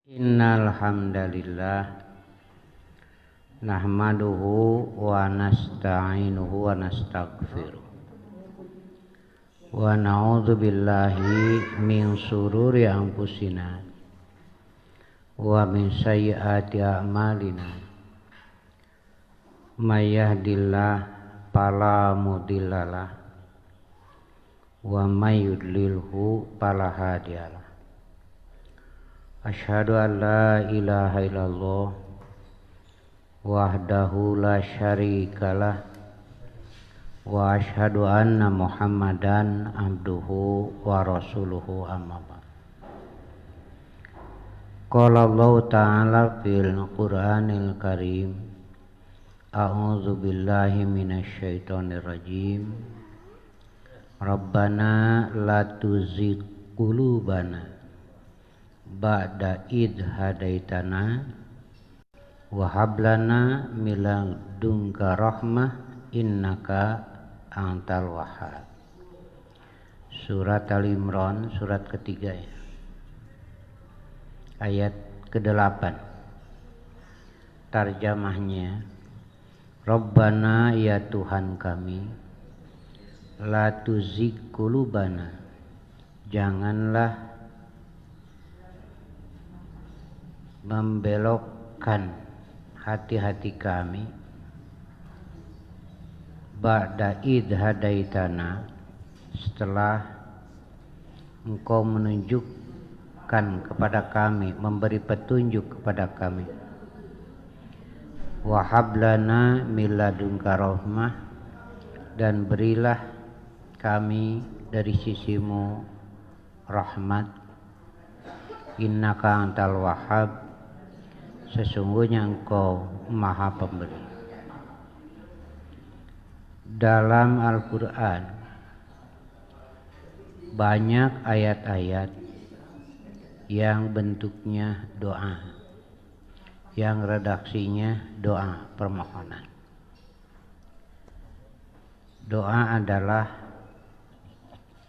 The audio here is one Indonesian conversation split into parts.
Innal hamdalillah nahmaduhu wa nasta'inuhu wa nastaghfiruh wa na'udzu billahi min shururi anfusina wa min sayyiati a'malina may yahdihillahu fala mudhillalah wa may yudlilhu fala hadiyalah. Asyhadu an la ilaha illallah wahdahu la syarikalah wa asyhadu anna Muhammadan abduhu wa rasuluhu amma ba'd. Qala Allah ta'ala fil Qur'anil Karim, a'udzu billahi minasy syaithanir rajim. Rabbana la tuzigh qulubana ba'da id hadaitana wa hab lana min ladunka rahmah innaka antal wahhab. Surat Al-Imran, surat ketiga ya. Ayat ke-8. Tarjamahnya, Rabbana ya Tuhan kami, la tuzigh qulubana, janganlah membelokkan hati-hati kami, ba'da id hadaitana, setelah engkau menunjukkan kepada kami, memberi petunjuk kepada kami. Wa hab lana min ladunka rahmah, dan berilah kami dari sisimu rahmat. Innaka antal wahhab, sesungguhnya engkau maha pemberi. Dalam Al-Quran banyak ayat-ayat yang bentuknya doa, yang redaksinya doa permohonan. Doa adalah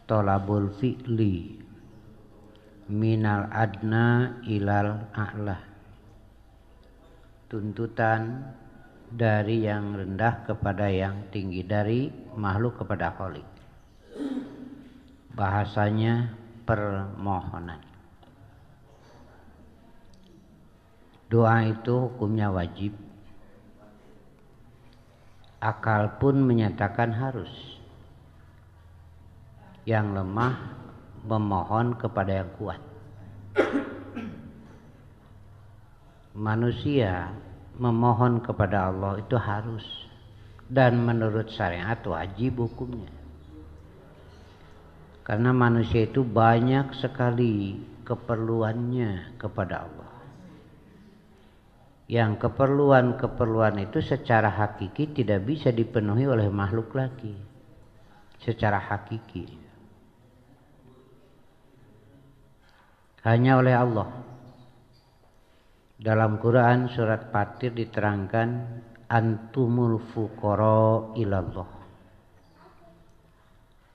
tolabul fi'li minal adna ilal a'la, tuntutan dari yang rendah kepada yang tinggi, dari makhluk kepada khalik. Bahasanya permohonan. Doa itu hukumnya wajib, akal pun menyatakan harus. Yang lemah memohon kepada yang kuat. Manusia memohon kepada Allah itu harus, dan menurut syariat wajib hukumnya. Karena manusia itu banyak sekali keperluannya kepada Allah. Yang keperluan itu secara hakiki tidak bisa dipenuhi oleh makhluk lagi. Secara hakiki hanya oleh Allah. Dalam Quran surat Fatir diterangkan, antumul fuqara ilallah.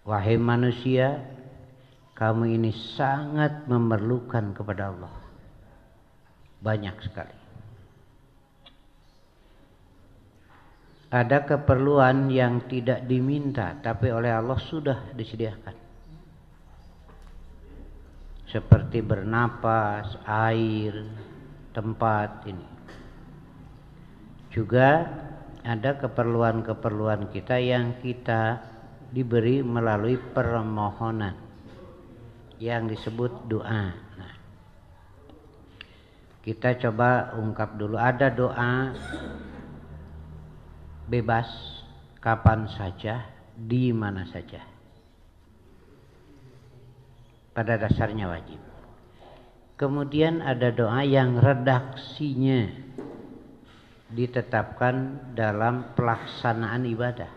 Wahai manusia, kamu ini sangat memerlukan kepada Allah. Banyak sekali. Ada keperluan yang tidak diminta, tapi oleh Allah sudah disediakan. Seperti bernapas, air, tempat ini. Juga ada keperluan-keperluan kita yang kita diberi melalui permohonan yang disebut doa. Nah, kita coba ungkap dulu. Ada doa bebas kapan saja, di mana saja. Pada dasarnya wajib. Kemudian ada doa yang redaksinya ditetapkan dalam pelaksanaan ibadah,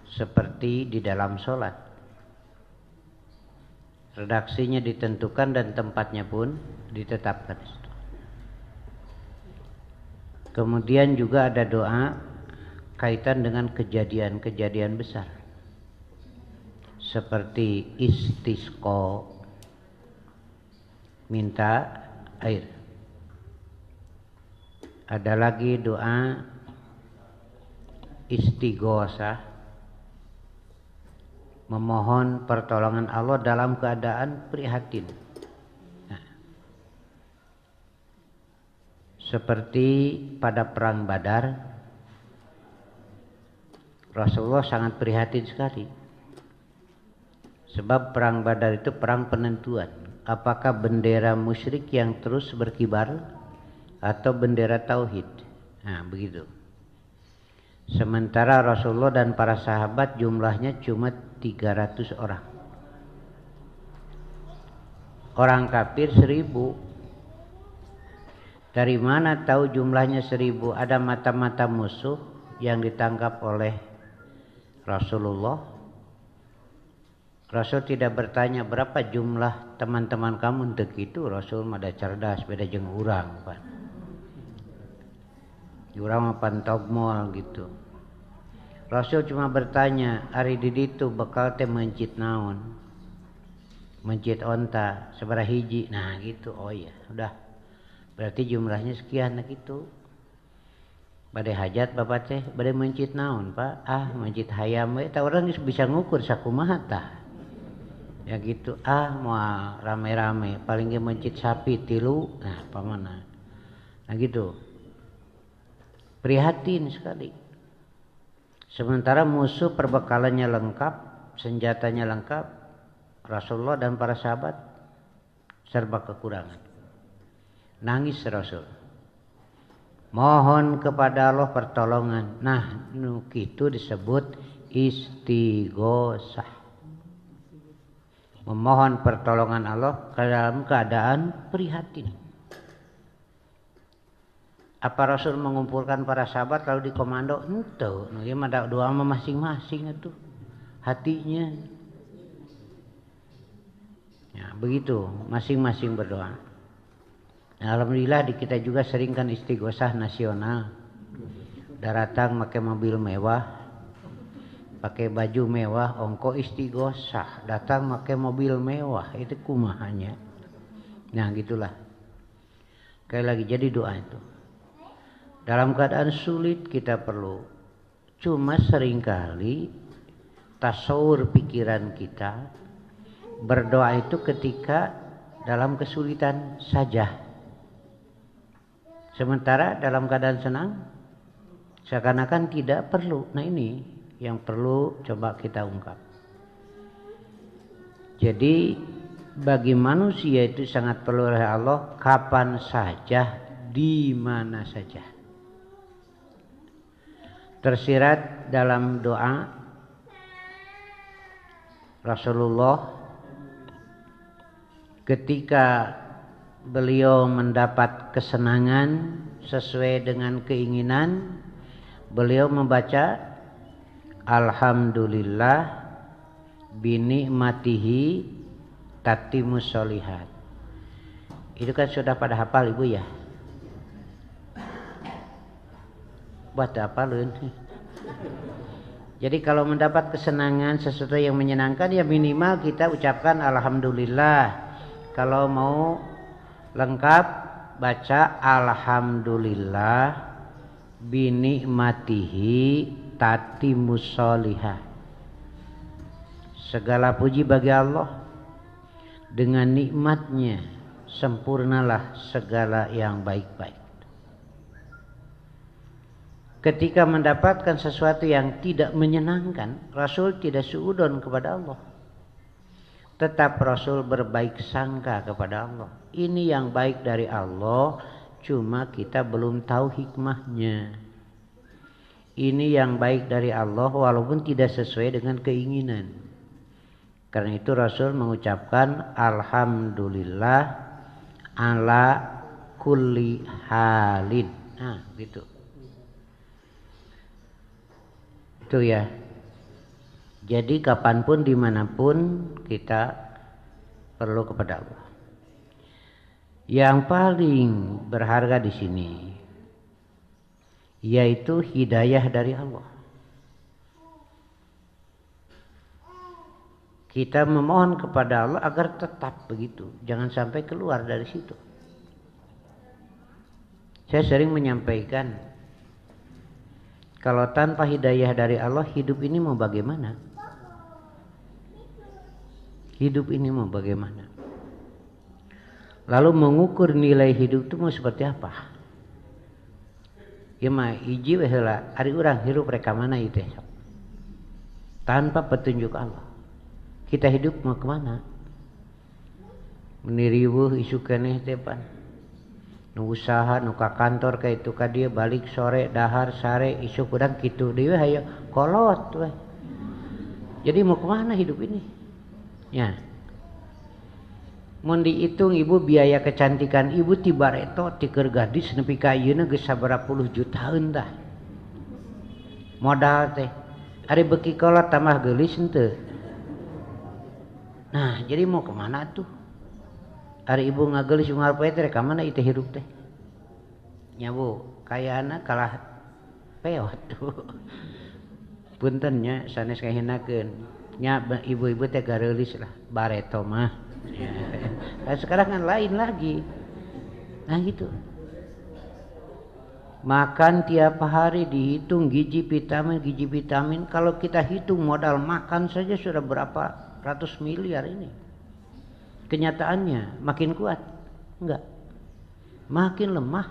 seperti di dalam sholat. Redaksinya ditentukan dan tempatnya pun ditetapkan. Kemudian juga ada doa kaitan dengan kejadian-kejadian besar, seperti istisqa, minta air. Ada lagi doa istighosah, memohon pertolongan Allah dalam keadaan prihatin. Nah, seperti pada perang Badar, Rasulullah sangat prihatin sekali. Sebab perang Badar itu perang penentuan. Apakah bendera musyrik yang terus berkibar atau bendera tauhid? Nah, begitu. Sementara Rasulullah dan para sahabat jumlahnya cuma 300 orang. Orang kafir 1000. Dari mana tahu jumlahnya 1000? Ada mata-mata musuh yang ditangkap oleh Rasulullah. Rasul tidak bertanya berapa jumlah teman-teman kamu untuk itu. Rasul ada cerdas, beda jeung urang, Pak. Urang mah pantogmol gitu. Rasul cuma bertanya, ari di ditu bekal teh mencit naon? Mencit onta, sabaraha hiji. Nah, gitu. Oh iya, udah. Berarti jumlahnya sekian, nah gitu. Bade hajat bapak teh, bade mencit naon, Pak? Ah, mencit hayam we. Tah urang geus bisa ngukur sakumaha tah. Ya gitu. Ah, moal rame-rame, paling ge mencit sapi 3. Nah, pamana. Nah gitu. Prihatin sekali. Sementara musuh perbekalannya lengkap, senjatanya lengkap, Rasulullah dan para sahabat serba kekurangan. Nangis Rasul. Mohon kepada Allah pertolongan. Nah, nu kitu disebut istighosah. Memohon pertolongan Allah dalam keadaan prihatin. Apa Rasul mengumpulkan para sahabat lalu dikomando? Henteu, nu ieu mah doa masing-masing atuh. Hatinya. Ya, begitu, masing-masing berdoa. Nah, alhamdulillah di kita juga seringkan istighosah nasional. Datang pakai mobil mewah, pakai baju mewah, ongko istighosah. Datang pakai mobil mewah, itu kumahanya. Nah, gitulah. Sekali lagi jadi doa itu. Dalam keadaan sulit kita perlu. Cuma seringkali tasawur pikiran kita berdoa itu ketika dalam kesulitan saja. Sementara dalam keadaan senang seakan-akan tidak perlu. Nah, ini yang perlu coba kita ungkap. Jadi bagi manusia itu sangat perlu oleh Allah kapan saja, di mana saja. Tersirat dalam doa Rasulullah ketika beliau mendapat kesenangan sesuai dengan keinginan, beliau membaca Alhamdulillah binikmatihi tatimus sholihat. Itu kan sudah pada hafal Ibu ya? Buat apa lun? Jadi kalau mendapat kesenangan sesuatu yang menyenangkan ya minimal kita ucapkan Alhamdulillah. Kalau mau lengkap baca Alhamdulillah binikmatihi tatimus sholihat. Segala puji bagi Allah, dengan nikmatnya sempurnalah segala yang baik-baik. Ketika mendapatkan sesuatu yang tidak menyenangkan, Rasul tidak suudon kepada Allah. Tetap Rasul berbaik sangka kepada Allah. Ini yang baik dari Allah, cuma kita belum tahu hikmahnya. Ini yang baik dari Allah walaupun tidak sesuai dengan keinginan. Karena itu Rasul mengucapkan Alhamdulillah ala kulli halin. Nah, gitu. Itu ya. Jadi kapanpun dimanapun kita perlu kepada Allah. Yang paling berharga di sini yaitu hidayah dari Allah. Kita memohon kepada Allah agar tetap begitu, jangan sampai keluar dari situ. Saya sering menyampaikan, kalau tanpa hidayah dari Allah, hidup ini mau bagaimana? Hidup ini mau bagaimana? Lalu mengukur nilai hidup itu mau seperti apa? Ya mah hiji we heula, ari urang hirup rek ka mana ieu teh? Tanpa petunjuk Allah. Kita hidup mau kemana? Meniriweuh isu keneh teh pan. Nu usaha nu ka kantor ka itu ka dieu balik sore dahar sare isu udang kitu deui hayu kolot we. Jadi mau kemana hidup ini? Ya. Mun dihitung ibu biaya kecantikan ibu ti bareto ti keur gadis nepi ka ayeuna geus sabaraha puluh jutaan tah. Modal teh. Ari beuki kolot tambah geulis henteu. Nah, jadi mau kemana tuh? Ari ibu ngageulis ngarep teh ka mana ieu teh hirup teh? Nya Bu, kayaana kalah peot tuh. Punten nya sanes kahinakeun. Nya ibu-ibu teh gareulis lah, bareto mah. Ya. Nah, sekarang kan lain lagi. Nah gitu. Makan tiap hari dihitung gizi vitamin. Kalau kita hitung modal makan saja sudah berapa ratus miliar ini. Kenyataannya makin kuat? Enggak. Makin lemah.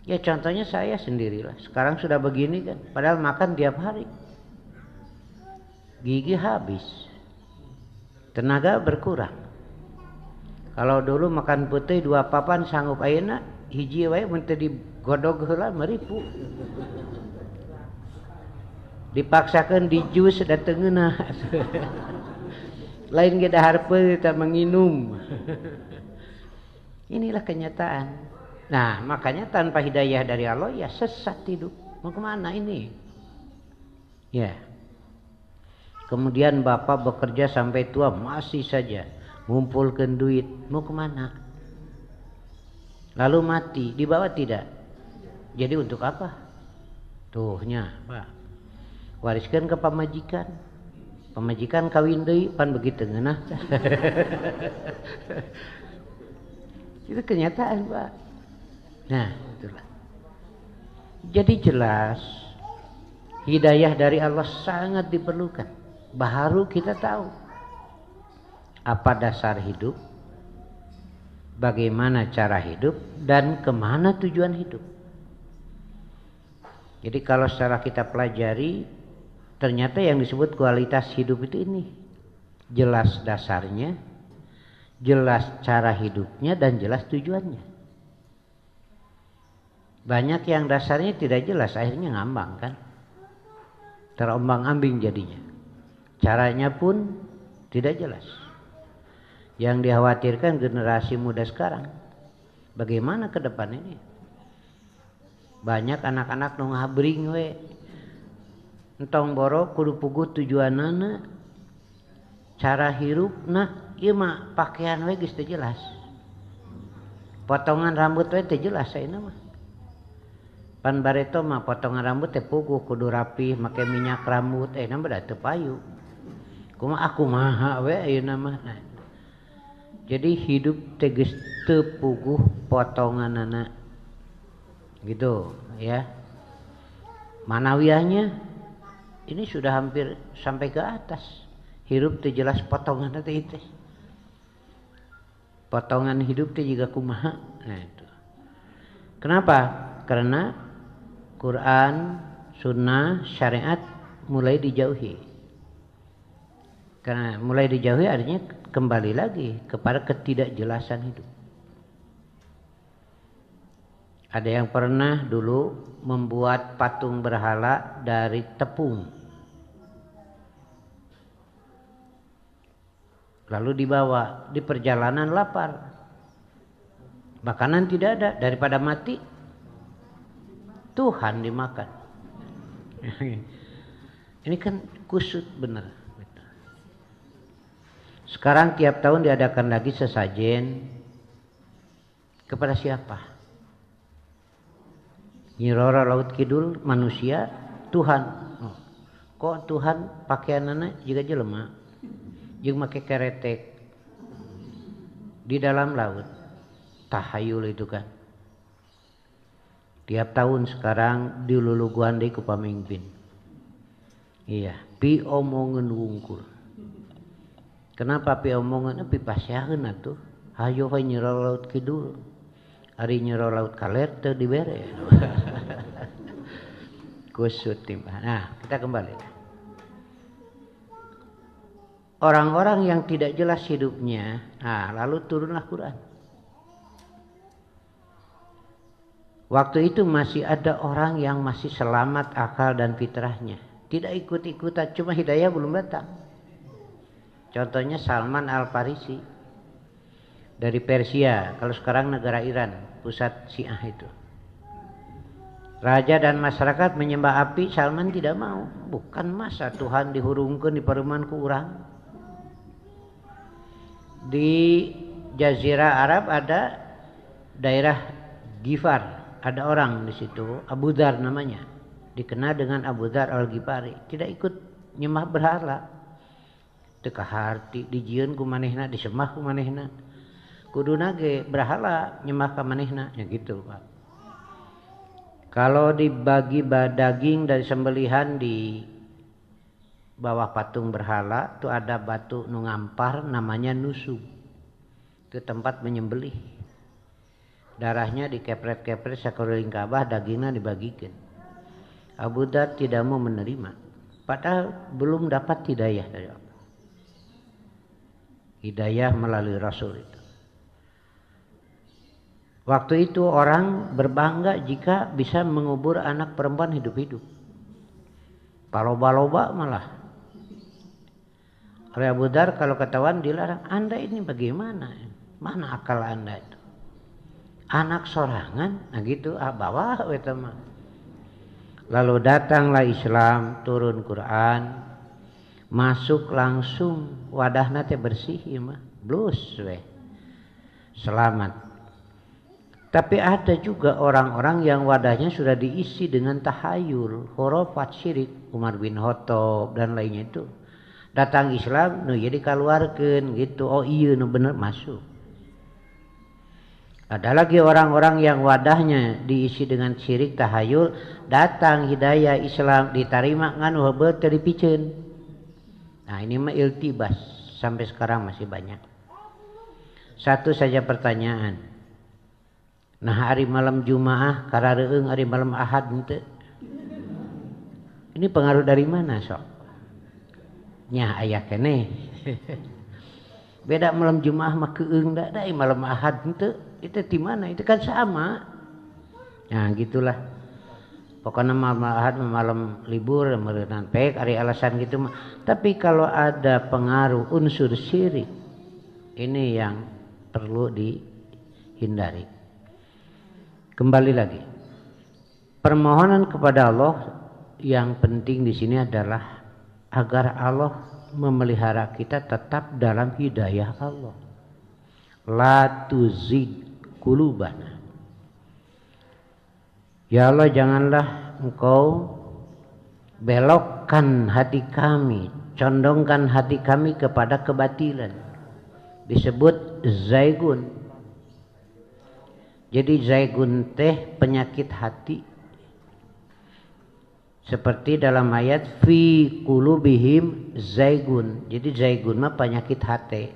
Ya contohnya saya sendirilah. Sekarang sudah begini kan. Padahal makan tiap hari. Gigi habis. Tenaga berkurang. Kalau dulu makan putih 2 papan sanggup ayeuna hiji wae mun teu digodog heula meripu. Dipaksakeun di jus da teu ngeunah. Lain ge dahar peulih teh menginum. Inilah kenyataan. Nah, makanya tanpa hidayah dari Allah ya sesat hidup. Mau kemana ini? Ya. Kemudian bapak bekerja sampai tua masih saja ngumpulkan duit. Mau kemana? Lalu mati, dibawa tidak? Jadi untuk apa? Tuhnya, Pak. Wariskan ke pamajikan. Pamajikan kawin deui pan begitu ngeunah. Itu kenyataan, Pak. Nah, itulah. Jadi jelas hidayah dari Allah sangat diperlukan. Baru kita tahu apa dasar hidup, bagaimana cara hidup, dan kemana tujuan hidup. Jadi kalau secara kita pelajari, ternyata yang disebut kualitas hidup itu ini. Jelas dasarnya, jelas cara hidupnya, dan jelas tujuannya. Banyak yang dasarnya tidak jelas, akhirnya ngambang kan. Terombang-ambing jadinya. Caranya pun tidak jelas. Yang dikhawatirkan generasi muda sekarang. Bagaimana ke depan ini? Banyak anak-anak nu ngabring we. Entong boro kudu puguh tujuanana, cara hirupna, ieu mah pakaian we geus teu jelas. Potongan rambut we teu jelas ayeuna mah. Pan bareto mah potongan rambut teh puguh kudu rapih, make minyak rambut, nambah da teu payu. Kumaha kumaha we ayeuna mah. Nah. Jadi hidup teh geus teu puguh potonganana. Gitu, ya. Manawiahnya ini sudah hampir sampai ke atas. Hidup teh jelas potonganna teh teh. Potongan hidup teh juga kumaha. Nah itu. Kenapa? Karena Quran, sunnah, syariat mulai dijauhi. Karena mulai dijauhi artinya kembali lagi kepada ketidakjelasan hidup. Ada yang pernah dulu membuat patung berhala dari tepung. Lalu dibawa di perjalanan lapar. Makanan tidak ada, daripada mati Tuhan dimakan. Ini kan kusut benar. Sekarang tiap tahun diadakan lagi sesajen. Kepada siapa? Nyi Roro Laut Kidul manusia, Tuhan. Kok Tuhan pakaianana juga jelema jeung make keretek di dalam laut. Tahayul itu kan. Tiap tahun sekarang diluluguan deui ku pamimpin. Iya, pi omongeun wungkul. Kenapa pi omongeun? Pi pasyaheun atuh. Hayo we nyero laut kidul. Ari nyero laut kaler teu dibere. Kusut timbah. Nah, kita kembali. Orang-orang yang tidak jelas hidupnya, lalu turunlah Quran. Waktu itu masih ada orang yang masih selamat akal dan fitrahnya. Tidak ikut-ikutan, cuma hidayah belum datang. Contohnya Salman Al-Farisi dari Persia, kalau sekarang negara Iran, pusat Syiah itu. Raja dan masyarakat menyembah api, Salman tidak mau. Bukan masa Tuhan dihurungkeun di paruman ku urang. Di Jazirah Arab ada daerah Ghifar, ada orang di situ, Abu Dzar namanya, dikenal dengan Abu Dzar Al-Ghifari. Tidak ikut nyembah berhala, teu kaharti dijieun ku manehna, disembah ku manehna. Kuduna ge berhala nyembah ka manehna, ya gitu Pak. Kalau dibagi daging dari sembelihan di bawah patung berhala tuh ada batu nu ngampar namanya nusuk. Itu tempat menyembelih. Darahnya dikepret-kepret sakeliling Ka'bah, dagingnya dibagikan. Abu Dzar tidak mau menerima. Padahal belum dapat hidayah dari Allah. Hidayah melalui Rasul itu. Waktu itu orang berbangga jika bisa mengubur anak perempuan hidup-hidup. Paloba-loba malah. Oleh Abu Dzar kalau ketahuan dilarang, Anda ini bagaimana? Mana akal Anda itu? Anak sorangan, nah gitu, bawa eta mah. Lalu datanglah Islam, turun Quran, masuk langsung, wadahna teh bersih ya mah, blus we. Selamat. Tapi ada juga orang-orang yang wadahnya sudah diisi dengan tahayul, khurafat, syirik, Umar bin Khattab dan lainnya itu. Datang Islam, nu jadi keluarkan gitu. Oh iya, nu bener masuk. Ada lagi orang-orang yang wadahnya diisi dengan syirik tahayul, datang hidayah Islam diterima nganu heubeut teu dipikeun. Nah, ini mah iltibas, sampai sekarang masih banyak. Satu saja pertanyaan. Nah, hari malam Jumaah karareueung hari malam Ahad henteu. Ini pengaruh dari mana sok? Nya aya keneh. Beda malam Jumaah mah keueung da malam Ahad henteu. Itu di mana? Itu kan sama. Nah, gitulah. Pokoknya malam Ahad malam libur, meureunnan pek ari alasan gitu mah. Tapi kalau ada pengaruh unsur syirik, ini yang perlu dihindari. Kembali lagi. Permohonan kepada Allah yang penting di sini adalah agar Allah memelihara kita tetap dalam hidayah Allah. La tuzigh qulubana. Ya Allah, janganlah Engkau belokkan hati kami, condongkan hati kami kepada kebatilan. Disebut zaigun. Jadi zaigun teh penyakit hati. Seperti dalam ayat fi qulubihim zaigun. Jadi zaigun mah penyakit hati.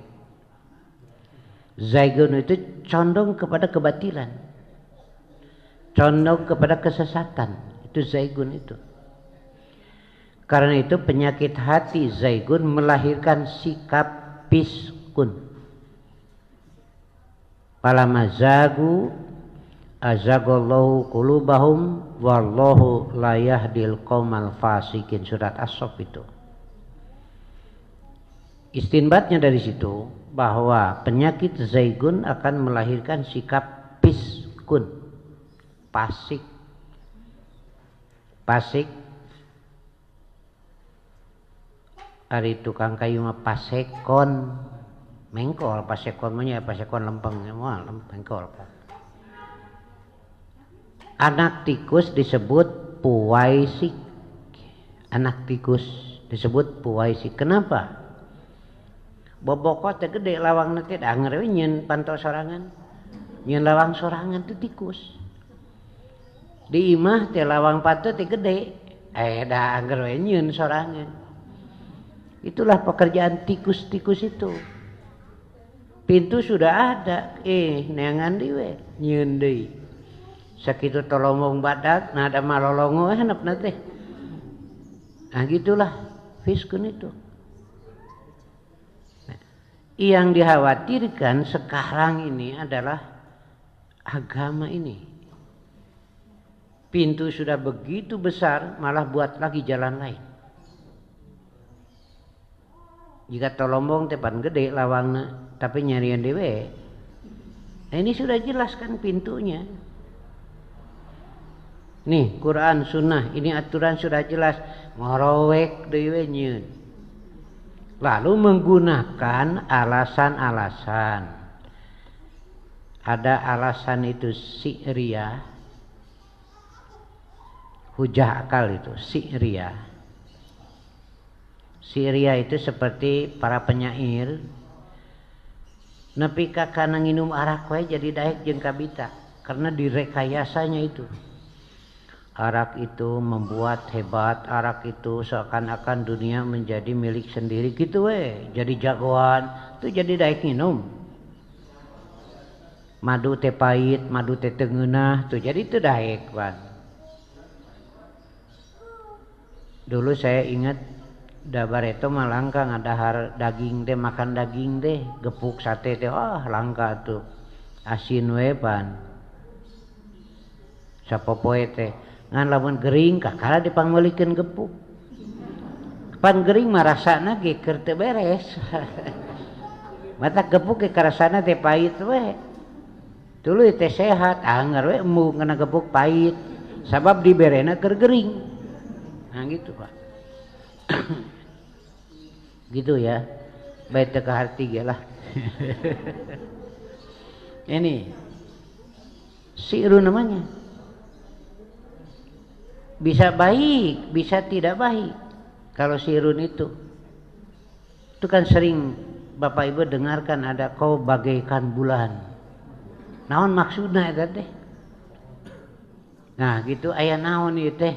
Zaigun itu condong kepada kebatilan, condong kepada kesesatan. Itu zaigun itu. Karena itu penyakit hati zaigun melahirkan sikap piskun. Palamazagu azaghallahu qulubahum wallahu la yahdil qaumal fasikin. Surat As-Saff itu. Istinbatnya dari situ bahwa penyakit zaigun akan melahirkan sikap piskun, pasik. Pasik ari tukang kayu mah pasekon, mengkol. Pasekon mah nya pasekon lempeng mah mengkol. Anak tikus disebut puwaisik. anak tikus disebut puwaisi. Kenapa? Bobokot teh gede lawang nanti anger we nyeun pantau sorangan. Nyeun lawang sorangan teh tikus. Di imah teh lawang pantau teh gede. Da anger we nyeun sorangan. Itulah pekerjaan tikus-tikus itu. Pintu sudah ada, neangan di we nyeun deui. Sakitu tolomong badak, nah ada malolongo hanapna teh. Nah gitulah fiskun itu. Nah, yang dikhawatirkan sekarang ini adalah agama ini. Pintu sudah begitu besar, malah buat lagi jalan lain. Jika tolombong tepan gede lawangna, tapi nyarian dewe. Nah ini sudah jelas kan pintunya. Nih Quran Sunnah, ini aturan sudah jelas. Ngorowek dewe nyeun. Lalu menggunakan alasan-alasan. Ada alasan itu si'riyah. Hujah akal itu si'riyah. Syria itu seperti para penyair nepi ka kana nginum arak wae jadi daek jeung kabita karena direkayasanya itu. Arak itu membuat hebat, arak itu seakan-akan dunia menjadi milik sendiri gitu we, jadi jagoan, itu jadi daek nginum. Madu teh pahit, madu teh teu ngeunah, tuh jadi itu daek ban. Dulu saya ingat da bareto mah langka ngadahar daging teh, makan daging teh, gepuk sate teh, langka tuh. Asin we pan. Sapopoe teh ngan lamun gering kakara dipangmeulikeun gepuk. Pan gering mah rasana ge keur teu beres. Mata gepuk ge karasana teh pahit we. Tuluy teh sehat, anger we embung kana gepuk pahit. Sabab diberena keur gering. Nah gitu, Pak. Gitu ya, baik teka harti lah. Ini si'ru namanya. Bisa baik, bisa tidak baik. Kalau si'run itu kan sering Bapak Ibu dengarkan ada kau bagaikan bulan. Naon maksudnya eta teh? Nah gitu aya naon ieu teh?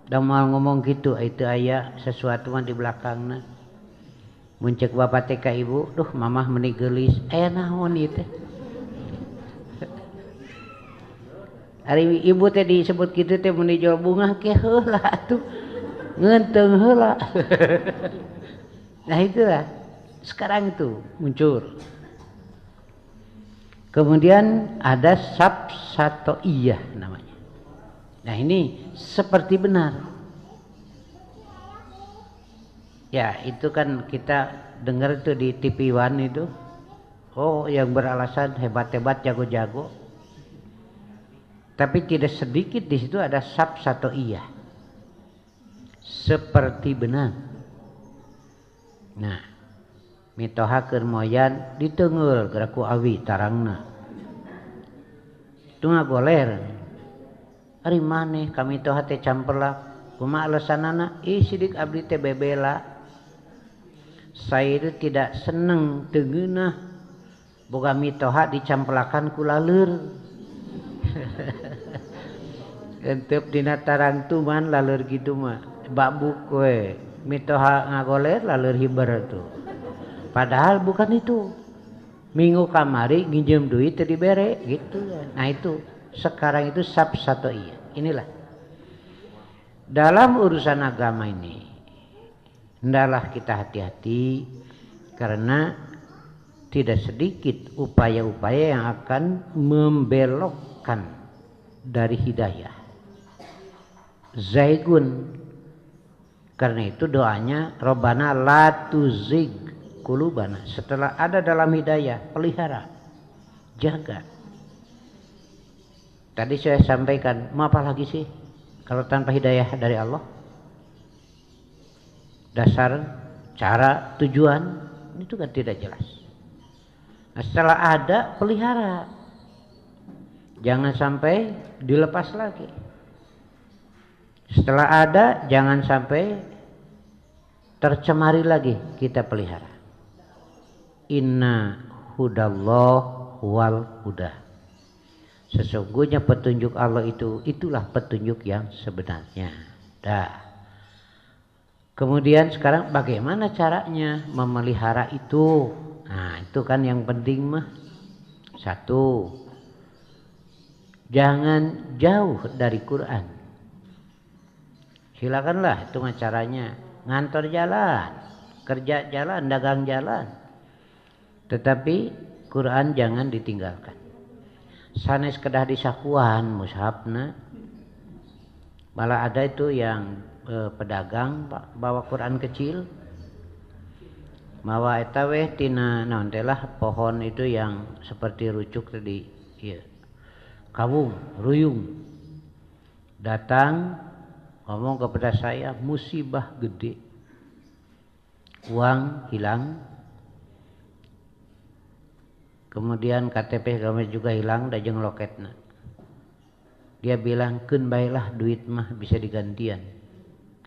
Da moal ngomong gitu itu aya sesuatu mah di belakangna. Muncek bapak teh ka ibu, duh mamah meuni geulis, aya naon ieu teh? Ari ibu teh disebut kitu teh meuni jual bunga ke heula atuh. Ngeunteung heula. Nah itulah sekarang itu muncul. Kemudian ada sabsatoiyah namanya. Nah ini seperti benar. Ya itu kan kita dengar itu di TV One itu. Oh yang beralasan hebat-hebat jago-jago. Tapi tidak sedikit di situ ada sabsatoiyah. Seperti benar. Nah mitohakeun moyan diteunggeul geraku awi tarangna. Itu ngagoler. Ari maneh kami toha teh camperlak. Kumaha alasanana? Sidik abdi teh bebela. Saya itu tidak seneng teu ngeunah boga mitoha dicamplakan ku laleur. Entep dina tarantuman laleur kitu mah babuk we. Mitoha ngagoler laleur hiber tuh. Padahal bukan itu. Minggu kamari nginjem duit teu dibere gitu ya. Nah itu sekarang itu sabsatoiyah. Inilah. Dalam urusan agama ini hendaklah kita hati-hati karena tidak sedikit upaya-upaya yang akan membelokkan dari hidayah. Zaigun. Karena itu doanya Rabbana la tuzigh qulubana. Setelah ada dalam hidayah, pelihara, jaga. Tadi saya sampaikan, mau apa lagi sih kalau tanpa hidayah dari Allah? Dasar, cara, tujuan itu kan tidak jelas. Nah, setelah ada, pelihara, jangan sampai dilepas lagi. Setelah ada, jangan sampai tercemari lagi, kita pelihara. Inna hudallah wal huda. Sesungguhnya petunjuk Allah itulah petunjuk yang sebenarnya. Dah. Kemudian sekarang bagaimana caranya memelihara itu? Nah, itu kan yang penting mah. Satu, jangan jauh dari Quran. Silakanlah itu mah caranya. Ngantor jalan, kerja jalan, dagang jalan. Tetapi Quran jangan ditinggalkan. Sanes kedah disakuan mushafna. Malah ada itu yang pedagang bawa Quran kecil. Mawa eta weh tina naon teh lah pohon itu yang seperti rucuk tadi, ya. Kawung, ruyung. Datang ngomong kepada saya, musibah gede. Uang hilang. Kemudian KTP kami juga hilang, dajeng loketna. Dia bilang, keun baiklah duit mah bisa digantian.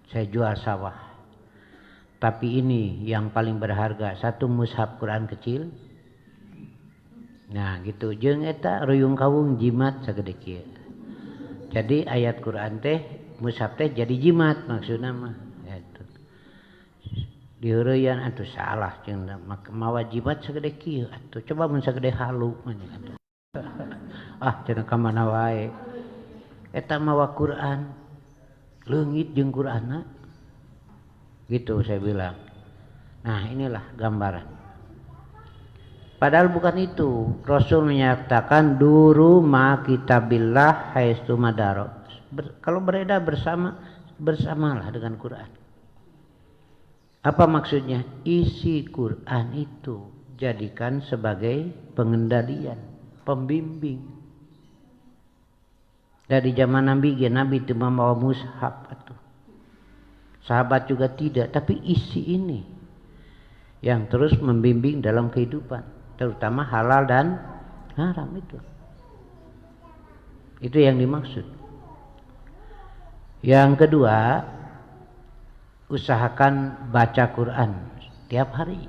Saya jual sawah. Tapi ini yang paling berharga, satu mushaf Quran kecil. Nah gitu, jeung eta ruyung kawung jimat sagede kieu. Jadi ayat Quran teh, mushaf teh jadi jimat maksudna mah. Gitu. Diheureuyan atuh salah jeung mawa jimat sagede kieu atuh coba mun sagede halu atuh. Ah cenah ka mana wae. Eta mawa Quran leungit jeung Qur'anna. Gitu saya bilang. Nah, inilah gambaran. Padahal bukan itu. Rasul menyatakan duru ma kitabillah haistu madaro. Kalau beredar bersamalah dengan Quran. Apa maksudnya? Isi Quran itu jadikan sebagai pengendalian, pembimbing. Dari zaman Nabi itu membawa mushaf atau sahabat juga tidak, tapi isi ini yang terus membimbing dalam kehidupan, terutama halal dan haram itu. Itu yang dimaksud. Yang kedua, usahakan baca Quran tiap hari.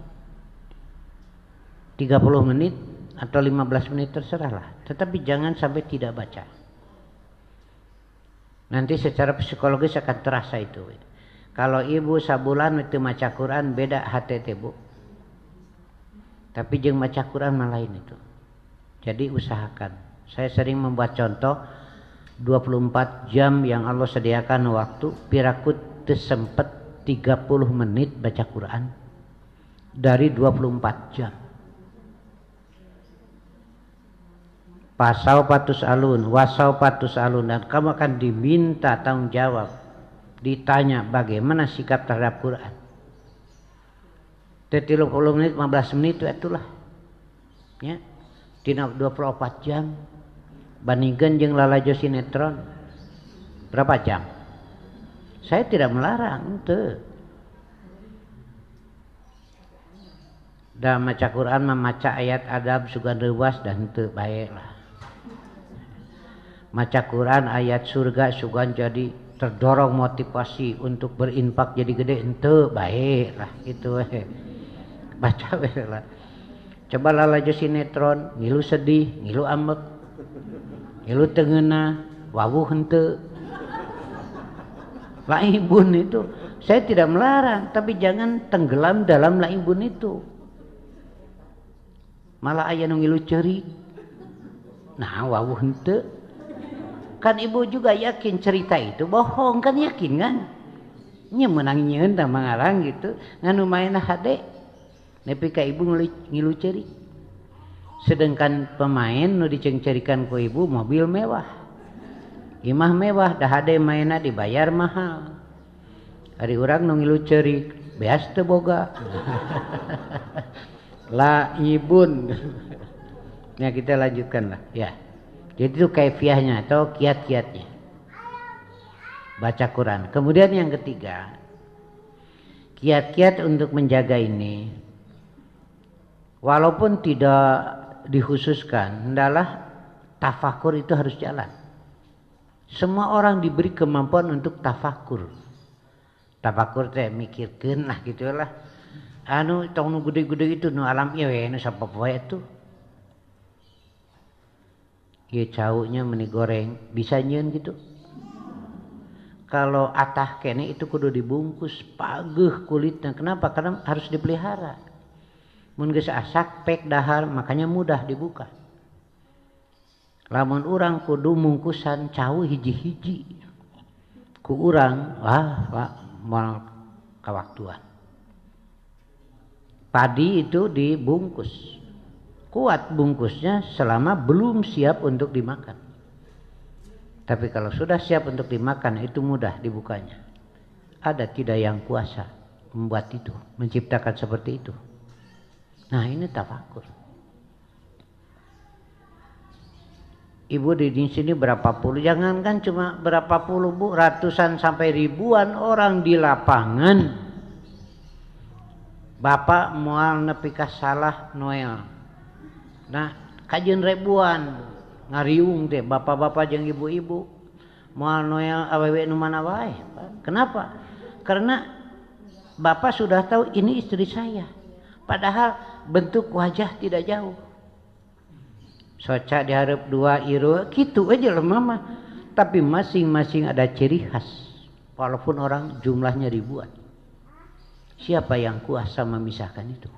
30 menit atau 15 menit terserahlah, tetapi jangan sampai tidak baca. Nanti secara psikologis akan terasa itu. Kalau ibu sabulan itu maca Quran beda hati bu. Tapi jeung maca Quran mah lain itu. Jadi usahakan. Saya sering membuat contoh 24 jam yang Allah sediakan waktu pirakut teu sempet 30 menit baca Quran dari 24 jam. Pasau patus alun, wasau patus alun, dan kamu akan diminta tanggung jawab, ditanya bagaimana sikap terhadap Quran. 30 menit, 15 menit itulah. Ya. Tina 24 jam bandingkeun jeung lalajo sinetron. Berapa jam? Saya tidak melarang, teu. Da maca Quran memaca ayat adab sugan reuwas dan teu bae lah. Maca Quran ayat surga sugan jadi terdorong motivasi untuk berinfak jadi gede, ente baik lah itu baca lah. Coba lalajo sinetron ngilu sedih, ngilu ambek, ngilu tengeuna, wawuh henteu. Laibun itu saya tidak melarang, tapi jangan tenggelam dalam laibun itu. Malah aya nu ngilu ceurik. Nah, wawuh henteu. Kan ibu juga yakin cerita itu bohong, kan yakin kan? Nya menang nyeun tah mangarang gitu. Nganu maena hade. Nepi ka ibu ngilu ceurik. Sedangkan pemain nu dicengcerikan ku ibu mobil mewah. Imah mewah, dah hade maena dibayar mahal. Ari urang nu ngilu ceurik, beas teu boga. Laibun. Ya kita lanjutkan lah, ya. Jadi itu kaifiahnya atau kiat-kiatnya. Baca Quran. Kemudian yang ketiga, kiat-kiat untuk menjaga ini, walaupun tidak dikhususkan, hendaklah tafakur itu harus jalan. Semua orang diberi kemampuan untuk tafakur. Tafakur teh mikirkeun lah gitulah. Anu tong nu gede-gede itu nu alam ieu we nu sapopoe itu. Ieu caunya meni goreng bisa nyieun gitu. Kalau atah kene itu kudu dibungkus pageuh kulitnya. Kenapa? Karena harus dipelihara. Mun geus asak pek dahar makanya mudah dibuka. Lamun urang kudu mungkusan cau hiji-hiji. Ku urang wah moal kawaktuan. Padi itu dibungkus. Kuat bungkusnya selama belum siap untuk dimakan. Tapi kalau sudah siap untuk dimakan itu mudah dibukanya. Ada tidak yang kuasa membuat itu, menciptakan seperti itu. Nah ini tafakur. Ibu di sini berapa puluh, jangankan cuma berapa puluh bu, ratusan sampai ribuan orang di lapangan. Bapak moal nepi ka salah Noel. Nah, kajian ribuan ngariung teh bapak-bapak jeung ibu-ibu. Moal Noel awewe nu mana wae. Kenapa? Karena bapak sudah tahu ini istri saya. Padahal bentuk wajah tidak jauh. Soca diharap dua iru gitu aja lah mama. Tapi masing-masing ada ciri khas. Walaupun orang jumlahnya ribuan. Siapa yang kuasa memisahkan itu?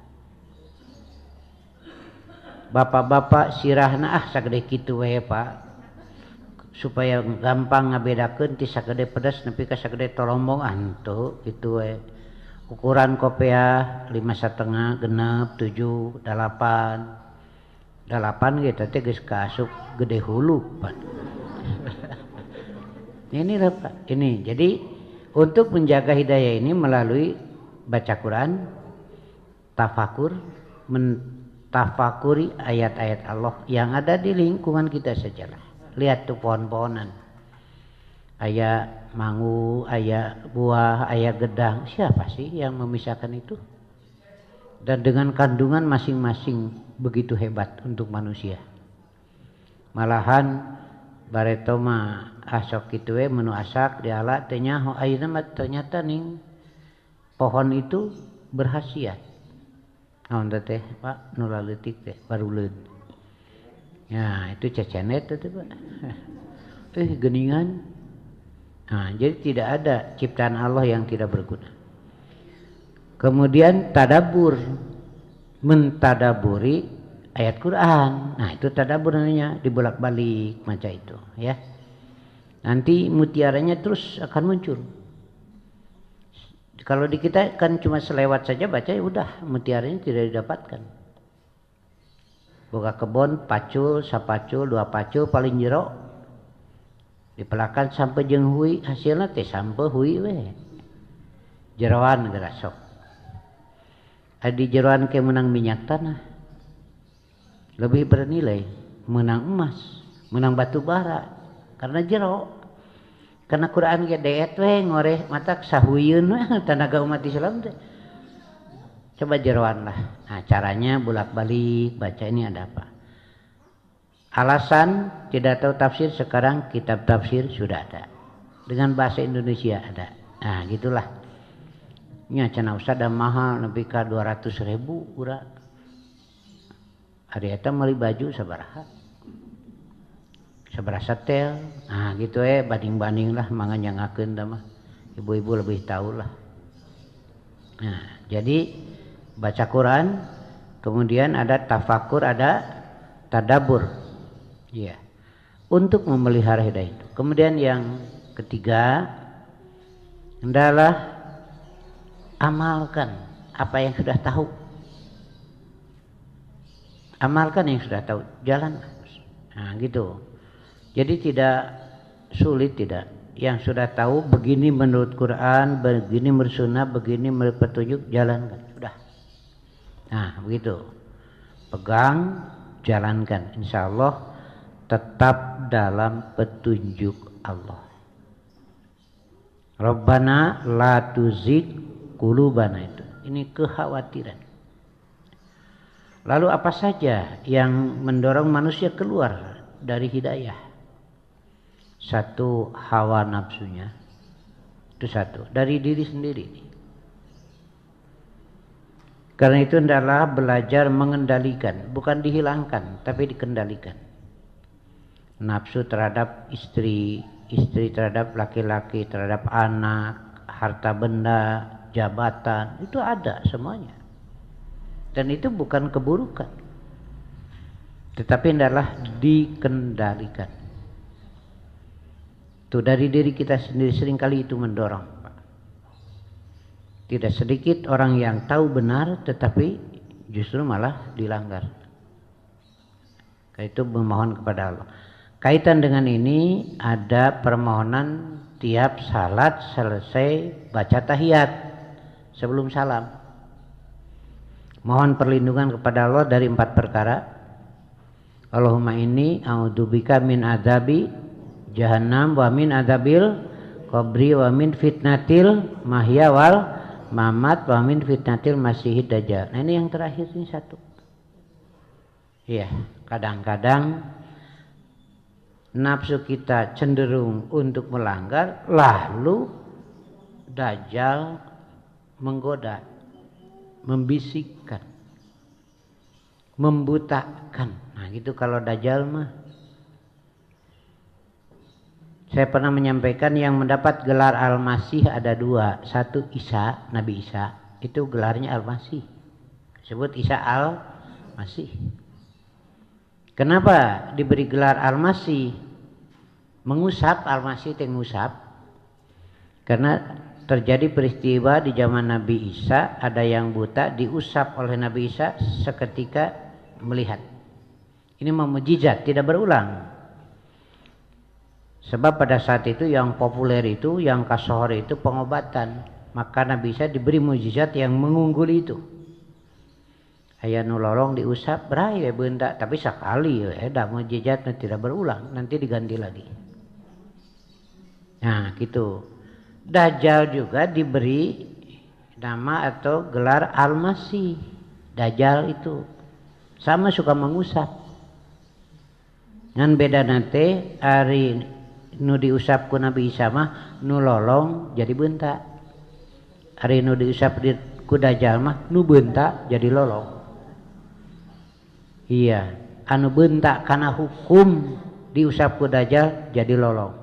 Bapak-bapak sirahna sagede kitu we Pak. Supaya gampang ngabedakeun ti sagede pedas nepi ka sagede tolombongan tuh kitu we. Ukuran kopiah 5,5, genep, 7, 8. 8 gitu teh geus kaasup gede hulu Pak. Ini lah Pak. Ini jadi untuk menjaga hidayah ini melalui baca Quran, tafakur, mentafakuri ayat-ayat Allah yang ada di lingkungan kita sajalah. Lihat tuh pohon-pohonan. Aya mangu, aya buah, aya gedang. Siapa sih yang memisahkan itu? Dan dengan kandungan masing-masing begitu hebat untuk manusia. Malahan bareto mah asok kitu we menu asak diala teh nyaho ayeuna mah ternyata ning pohon itu berkhasiat. Naon teh Pak nu leutik teh baruleun. Ya, itu cecenet itu Pak. Geningan. Nah, jadi tidak ada ciptaan Allah yang tidak berguna. Kemudian tadabur, mentadaburi ayat Quran. Nah itu tadabur namanya, dibolak-balik macam itu ya. Nanti mutiaranya terus akan muncul. Kalau di kita kan cuma selewat saja baca ya udah mutiaranya tidak didapatkan. Boga kebon pacul, sapacul, 2 pacul paling jero. Dipelakan sampai jeung hui hasilna teh sampai hui we. Jeroan geura sok. Adi jeroan ke menang minyak tanah lebih bernilai menang emas, menang batu bara karena jero. Karena Quran ge deet we ngoreh matak sahuyeun we tanaga umat Islam teh. Coba jeroan lah. Nah, caranya bolak-balik baca ini ada apa? Alasan tidak tahu tafsir sekarang kitab tafsir sudah ada. Dengan bahasa Indonesia ada. Nah, gitulah. Nya cenah usada mahal nepi ka 200.000 urang. Ari eta meuli baju sabaraha? Sabaraha setel. Nah, gitu banding-banding lah mangga nyangakeun da mah. Ibu-ibu lebih tahu lah. Nah, jadi baca Quran, kemudian ada tafakur, ada tadabbur. Iya. Untuk memelihara hidayah itu. Kemudian yang ketiga adalah amalkan apa yang sudah tahu. Amalkan yang sudah tahu, jalan. Nah, gitu. Jadi tidak sulit tidak. Yang sudah tahu begini menurut Quran, begini menurut sunnah, begini menurut petunjuk, jalankan. Sudah. Nah, begitu. Pegang, jalankan. Insya Allah tetap dalam petunjuk Allah. Rabbana la tuzigh qulubana itu. Ini kekhawatiran. Lalu apa saja yang mendorong manusia keluar dari hidayah? satu hawa nafsunya. Itu satu, dari diri sendiri. Karena itu adalah belajar mengendalikan, bukan dihilangkan, tapi dikendalikan. Nafsu terhadap istri, istri terhadap laki-laki, terhadap anak, harta benda, jabatan, itu ada semuanya. Dan itu bukan keburukan, tetapi adalah dikendalikan. Itu dari diri kita sendiri, seringkali itu mendorong. Tidak sedikit orang yang tahu benar tetapi justru malah dilanggar. Itu memohon kepada Allah. Kaitan dengan ini ada permohonan tiap salat selesai baca tahiyat sebelum salam. Mohon perlindungan kepada Allah dari 4 perkara. Allahumma inni a'udzubika min adzabi jahannam wa min adzabil qabri wa min fitnatil mahya wal mamat wa min fitnatil masihid dajjal. Nah ini yang terakhir ini satu. Iya, kadang-kadang nafsu kita cenderung untuk melanggar, lalu dajjal menggoda, membisikkan, membutakan. Nah gitu kalau dajjal mah. Saya pernah menyampaikan yang mendapat gelar Al-Masih ada 2. Satu Isa, Nabi Isa. Itu gelarnya Al-Masih. Disebut Isa Al-Masih. Kenapa diberi gelar Al-Masih? Mengusap, Al-Masih itu ngusap. Karena terjadi peristiwa di zaman Nabi Isa, ada yang buta diusap oleh Nabi Isa seketika melihat. Ini mukjizat, tidak berulang. Sebab pada saat itu yang populer itu, yang kasohor itu pengobatan. Maka Nabi Isa diberi mukjizat yang mengungguli itu. Aya nu lorong diusap, berai we beunta, tapi sekali dah mukjizatnya tidak berulang, nanti diganti lagi. Nah, gitu. Dajjal juga diberi nama atau gelar Al-Masih. Dajjal itu sama suka mengusap. Ngan beda nate ari nu diusap ku Nabi Isa mah nu lolong jadi beunta. Ari nu diusap ku Dajjal mah nu beunta jadi lolong. Iya, anu beunta kana hukum diusap ku Dajjal jadi lolong.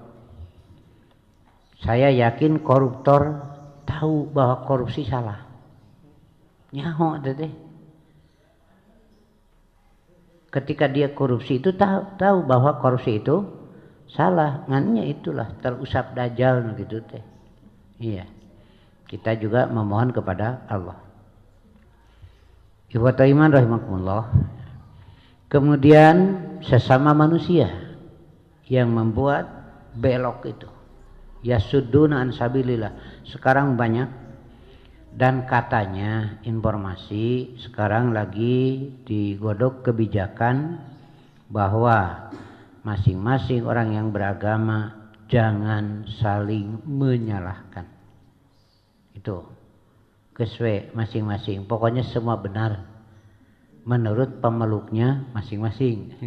Saya yakin koruptor tahu bahwa korupsi salah. Nyaho teh. Ketika dia korupsi itu tahu bahwa korupsi itu salah, ngannya itulah terusap dajjal gitu teh. Iya. Kita juga memohon kepada Allah. Ikhwatul iman rahimakumullah. Kemudian sesama manusia yang membuat belok itu. Yasudduna an sabilillah. Sekarang banyak dan katanya informasi sekarang lagi digodok kebijakan bahwa masing-masing orang yang beragama jangan saling menyalahkan. Itu keswe masing-masing. Pokoknya semua benar menurut pemeluknya masing-masing.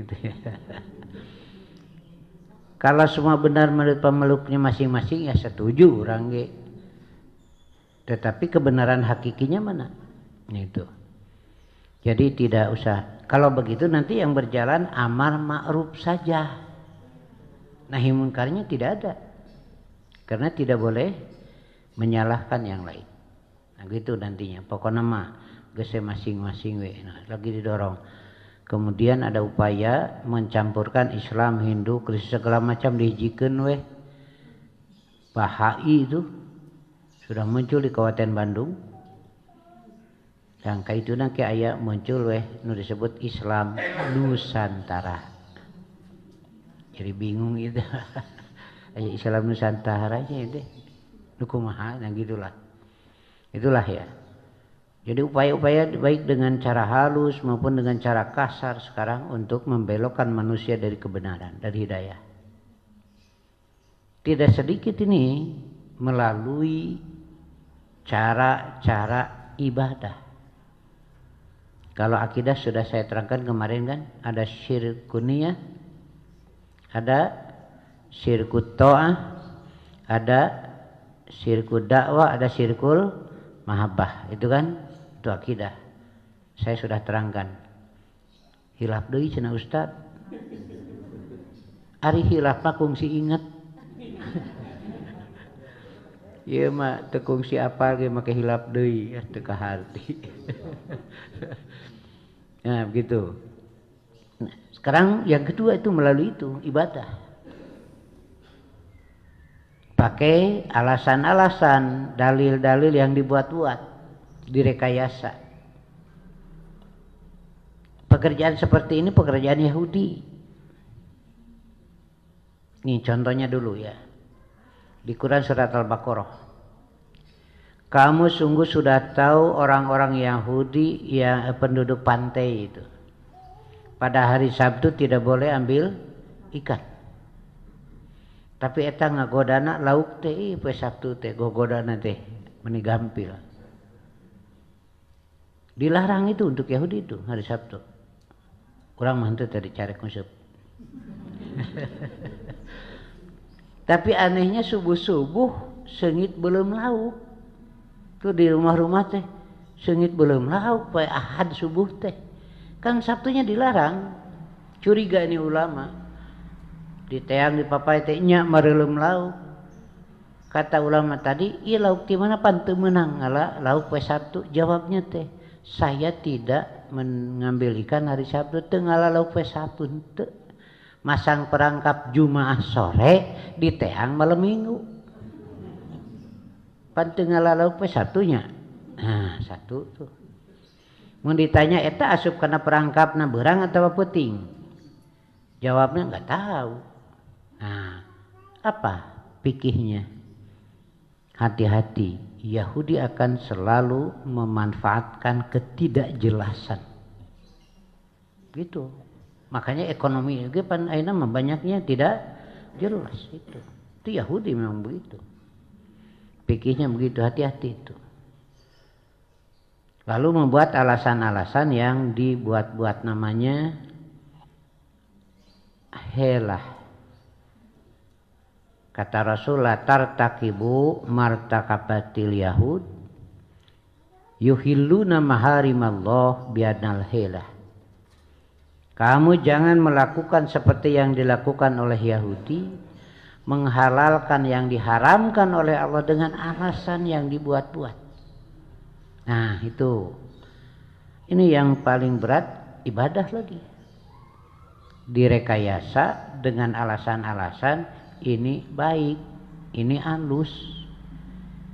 Kalau semua benar menurut pemeluknya masing-masing ya setuju orang ge. Tetapi kebenaran hakikinya mana? Itu. Jadi tidak usah. Kalau begitu nanti yang berjalan amar ma'ruf saja. Nahi munkarnya tidak ada. Karena tidak boleh menyalahkan yang lain. Nah gitu nantinya. Pokoknya mah gese masing-masing we. Nah, lagi didorong. Kemudian ada upaya mencampurkan Islam, Hindu, Kristen segala macam dihijikeun we. Bahai itu sudah muncul di Kabupaten Bandung. Yang itu nanti aya muncul weh nu disebut Islam Nusantara. Jadi bingung itu. Aya Islam Nusantara aja deh. Nu kumaha nah gitulah. Itulah ya. Jadi upaya-upaya baik dengan cara halus maupun dengan cara kasar sekarang untuk membelokkan manusia dari kebenaran, dari hidayah. Tidak sedikit ini melalui cara-cara ibadah. Kalau akidah sudah saya terangkan kemarin kan, ada syirkuniyah, ada syirkut ta'ah, ada syirkul dakwah, ada syirkul mahabbah. Itu kan, itu akidah. Saya sudah terangkan. Hilaf deui cenah Ustaz. Ari hilaf mah kungsi inget. Ieu mah teu kungsi apal ge make hilaf deui, teu ka harti. Nah, begitu. Nah, sekarang yang kedua itu melalui itu ibadah. Pakai alasan-alasan, dalil-dalil yang dibuat-buat, direkayasa. Pekerjaan seperti ini pekerjaan Yahudi. Nih contohnya dulu ya. Di Quran surat Al-Baqarah. Kamu sungguh sudah tahu orang-orang Yahudi yang penduduk pantai itu. Pada hari Sabtu tidak boleh ambil ikan. Tapi eta ngagodana lauk teh poe Sabtu teh gogodana teh meni gampil. Dilarang itu untuk Yahudi itu hari Sabtu. Kurang mah henteu teh dicarek nguseup. Tapi anehnya subuh-subuh seungit belum lauk. Tuh di rumah-rumah teh seungit belum lauk poe Ahad subuh teh. Kan Sabtunya dilarang. Curiga ini ulama. Di teang di papai teh nya mareulem lauk. Kata ulama tadi, "Ieu lauk di mana pan teu meunang ngala lauk poe Sabtu?" Jawabnya teh, "Saya tidak mengambil ikan hari Sabtu teu ngala lauk poe Sabtu henteu. Masang perangkap Jumaah sore di teang malam Minggu. Pan teu ngala lauk poe Sabtunya." Nah, satu tuh. Mun ditanya eta asup kana perangkapna beurang atawa peuting? Jawabnya enggak tahu. Nah, apa fikihnya? Hati-hati, Yahudi akan selalu memanfaatkan ketidakjelasan. Gitu. Makanya ekonomi juga pan ayeuna banyaknya tidak jelas itu. Itu Yahudi memang begitu. Fikihnya begitu, hati-hati itu. Lalu membuat alasan-alasan yang dibuat-buat namanya helah. Kata Rasul, la tartakibu martakabatil yahud yuhilluna maharimallah biadnal helah. Kamu jangan melakukan seperti yang dilakukan oleh Yahudi, menghalalkan yang diharamkan oleh Allah dengan alasan yang dibuat-buat. Nah, itu. Ini yang paling berat, ibadah lagi. Direkayasa dengan alasan-alasan ini baik, ini halus.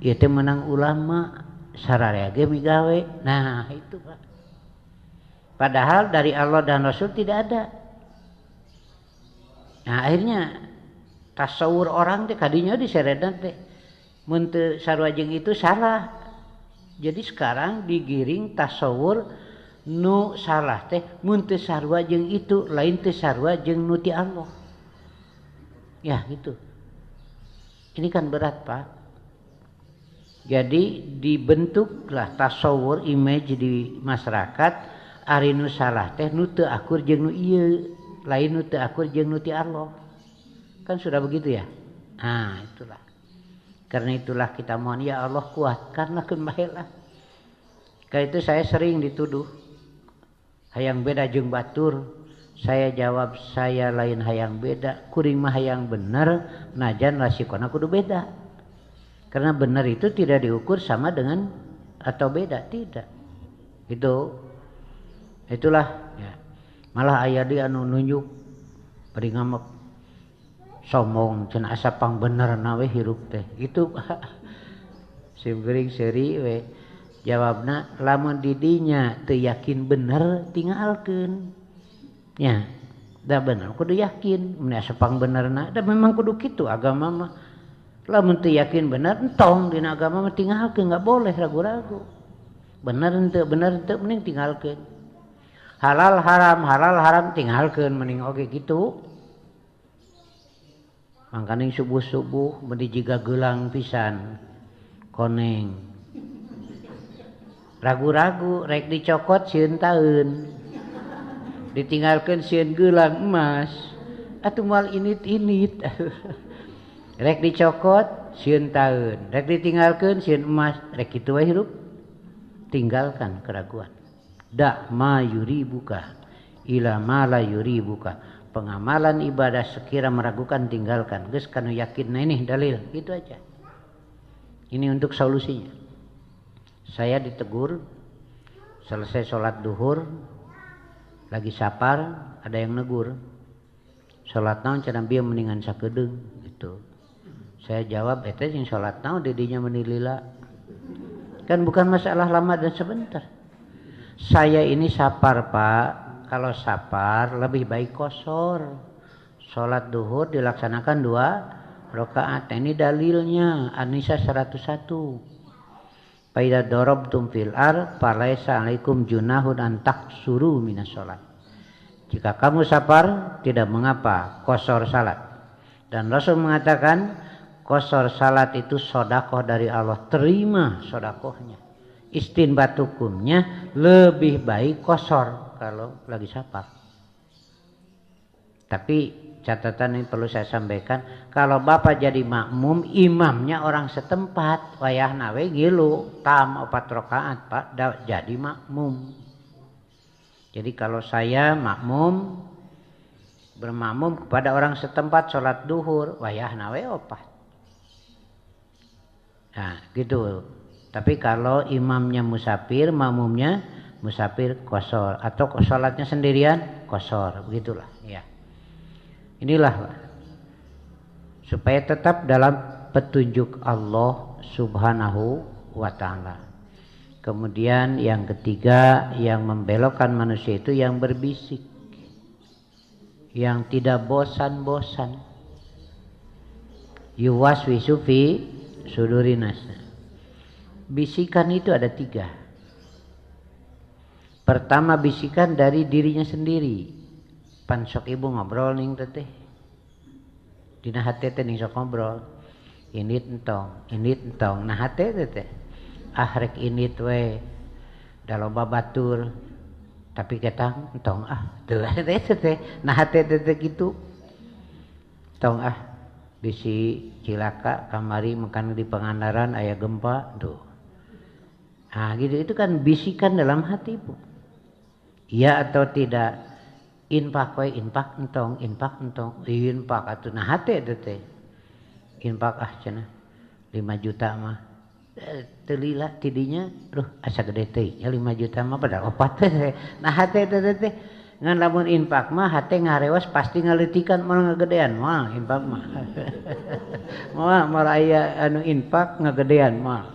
Ieu teh menang ulama, sararea ge migawe. Nah, itu Pak. Padahal dari Allah dan Rasul tidak ada. Nah, akhirnya tasawur orang teh kadinya diseredan teh mun teu sarua jeung itu salah. Jadi sekarang digiring tasawur nu salah teh mun teu sarua jeung itu, lain teu sarua jeung nu ti Allah. Ya gitu. Ini kan berat Pak. Jadi dibentuklah tasawur image di masyarakat ari nu salah teh nu teu akur jeung nu ieu, lain nu teu akur jeung nu ti Allah. Kan sudah begitu ya? Nah, itulah. Karena itulah kita mohon ya Allah kuatkanlah kembalilah. Karena itu saya sering dituduh hayang beda jeung batur. Saya jawab saya lain hayang beda, kuring mah hayang bener, najan rasikona kudu beda. Karena benar itu tidak diukur sama dengan atau beda, tidak. Itulah ya. Malah aya di anu nunjuk bari ngamek sombong cenah asa pang benerna we hirup teh. Itu sim geuring seuri we. Jawabna lamun di dinya teu yakin bener tinggalkeun. Ya, dah benar kudu yakin, mun asa pang benerna, da memang kudu kitu agama mah. Lamun teu yakin bener entong dina agama mah tinggalkeun, enggak boleh ragu-ragu. Bener henteu mending tinggalkeun. Halal haram tinggalkeun mending oge kitu. Mangkana subuh-subuh meni jiga geulang pisan. Koneng. Ragu-ragu rek dicokot sieun taeun. Ditinggalkan sieun geulang emas atuh moal init-init. Rek dicokot sieun taeun, rek ditinggalkeun sieun emas, rek kitu wae hirup. Tinggalkan keraguan. Da ma yuribuka ila ma la yuribuka. Pengamalan ibadah sekira meragukan tinggalkan. Geus kanu yakin nah ini dalil, gitu aja. Ini untuk solusinya. Saya ditegur selesai sholat duhur lagi sapar, ada yang negur. Sholat naon cenah bieu mendingan sakedeung gitu. Saya jawab eta sing sholat naon didinya menilila. Kan bukan masalah lama dan sebentar. Saya ini sapar Pak. Kalau sapar lebih baik qashor. Sholat duhur dilaksanakan 2 rakaat. Ini dalilnya An-Nisa 101. Faidza darabtum fil ard falaisa 'alaikum junahun an taksuru minas sholat. Jika kamu sapar tidak mengapa qashor salat. Dan Rasul mengatakan qashor salat itu sedekah dari Allah, terima sedekahnya. Istinbat hukumnya lebih baik qashor kalau lagi sapar. Tapi catatan ini perlu saya sampaikan, kalau Bapak jadi makmum, imamnya orang setempat, wayahna we ngilu tam 4 rakaat Pak, jadi makmum. Jadi kalau saya makmum bermakmum kepada orang setempat sholat duhur, wayahna we 4. Nah gitu. Tapi kalau imamnya musafir, makmumnya musafir qashor, atau sholatnya sendirian qashor, begitulah ya. Inilah supaya tetap dalam petunjuk Allah Subhanahu wa ta'ala. Kemudian yang ketiga yang membelokkan manusia itu yang berbisik, yang tidak bosan-bosan. Yuwaswisu fi sudurinas. Bisikan itu ada 3. Pertama bisikan dari dirinya sendiri. Pan sok ibu ngobrol ning teteh. Dina hate teh ning sok ngobrol. Init entong. Nah hate teh. Ah rek init we. Da loba batur. Tapi ketang entong teu teh. Nah hate teh kitu. Tong bisi cilaka kamari makan di Pangandaran aya gempa tuh. Nah gitu itu kan bisikan dalam hati Bu. Iya atau tidak? Infak we infak entong. Infak atuh nah hate teh. Infak cenah 5 juta mah. Teu lila tidinya asa gede teh nya 5 juta mah padahal 4 teh. Nah hate teh ngan lamun infak mah hate ngarewas pasti ngaleutikan moal ngagedean moal infak mah. Moal aya anu infak ngagedean moal.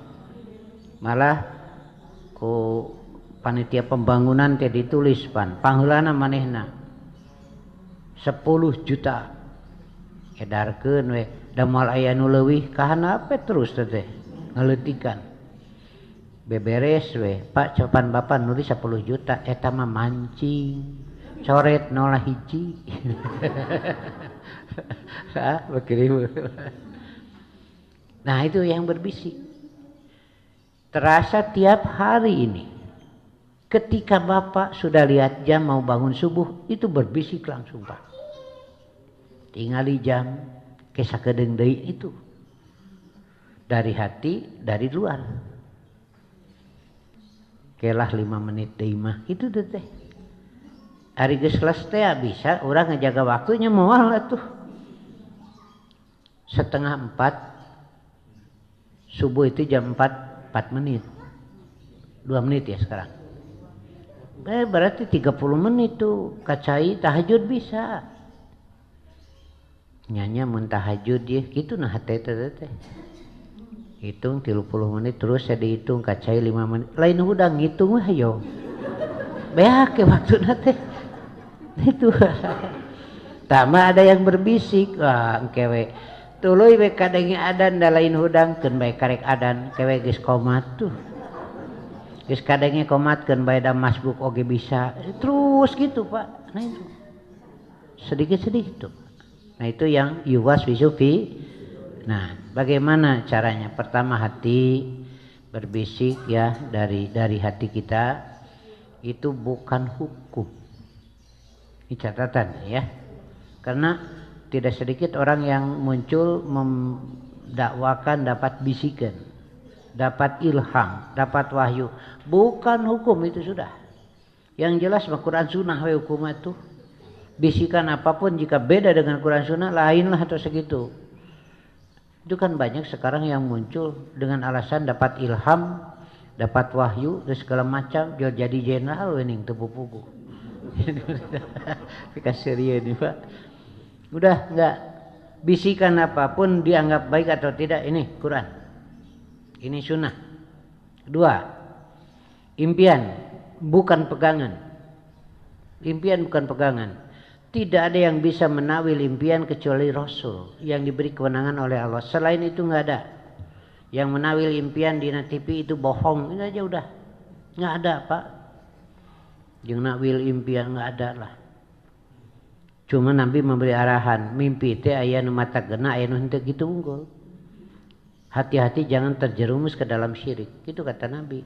Malah ku panitia pembangunan teh ditulis panghulana manehna 10 juta edarkeun we da moal aya nu leuwih kahana apa terus teh ngaleutikan beberes we Pak copan Bapak nulis 10 juta eta mah mancing coret 0 hiji. Nah itu yang berbisik terasa tiap hari ini. Ketika Bapak sudah lihat jam mau bangun subuh, itu berbisik langsung Pak. Tingali jam, kesakedeung deui itu. Dari hati, dari luar. Kelah 5 menit deui mah, itu teh. Ari geus les teh bisa urang ngejaga waktunya moal atuh. 3:30 subuh itu jam 4 menit. 2 menit ya sekarang. Berarti 30 menit tuh kacai tahajud bisa. Nyanya mun tahajud ya gitu nah hate teh. Hitung 30 menit terus saya dihitung kacai 5 menit. Lain hudang ngitung wah yo. Beak ke waktuna teh. Itu. Tama ada yang berbisik, wah engke we. Tuluy we kadenge adan da lain hudang keun bae karek adan kewe geus komat tuh. Geus kadenge komatkeun bae da masbuk oge bisa. Terus gitu Pak. Nah itu. Sedikit-sedikit tuh. Nah itu yang yuwaswisu fi. Nah, bagaimana caranya? Pertama hati berbisik ya dari hati kita itu bukan hukum. Ini catatan ya. Karena tidak sedikit orang yang muncul mendakwakan dapat bisikan, dapat ilham, dapat wahyu. Bukan hukum itu sudah. Yang jelas Quran Sunnah hukum itu. Bisikan apapun jika beda dengan Quran Sunnah lainlah atau segitu. Itu kan banyak sekarang yang muncul dengan alasan dapat ilham, dapat wahyu, dan segala macam. Jadi jenderal wening tepu-pugu. Serius nih Pak. Udah enggak, bisikan apapun dianggap baik atau tidak, ini Quran, ini sunnah. Dua, impian bukan pegangan. Impian bukan pegangan. Tidak ada yang bisa menawil impian kecuali Rasul yang diberi kewenangan oleh Allah. Selain itu enggak ada. Yang menawil impian di TV itu bohong, ini aja udah. Enggak ada Pak. Yang nawil impian enggak ada lah. Cuma Nabi memberi arahan, mimpi teh aya nu mata gena, aya nu henteu kitu unggul. Hati-hati jangan terjerumus ke dalam syirik. Itu kata Nabi.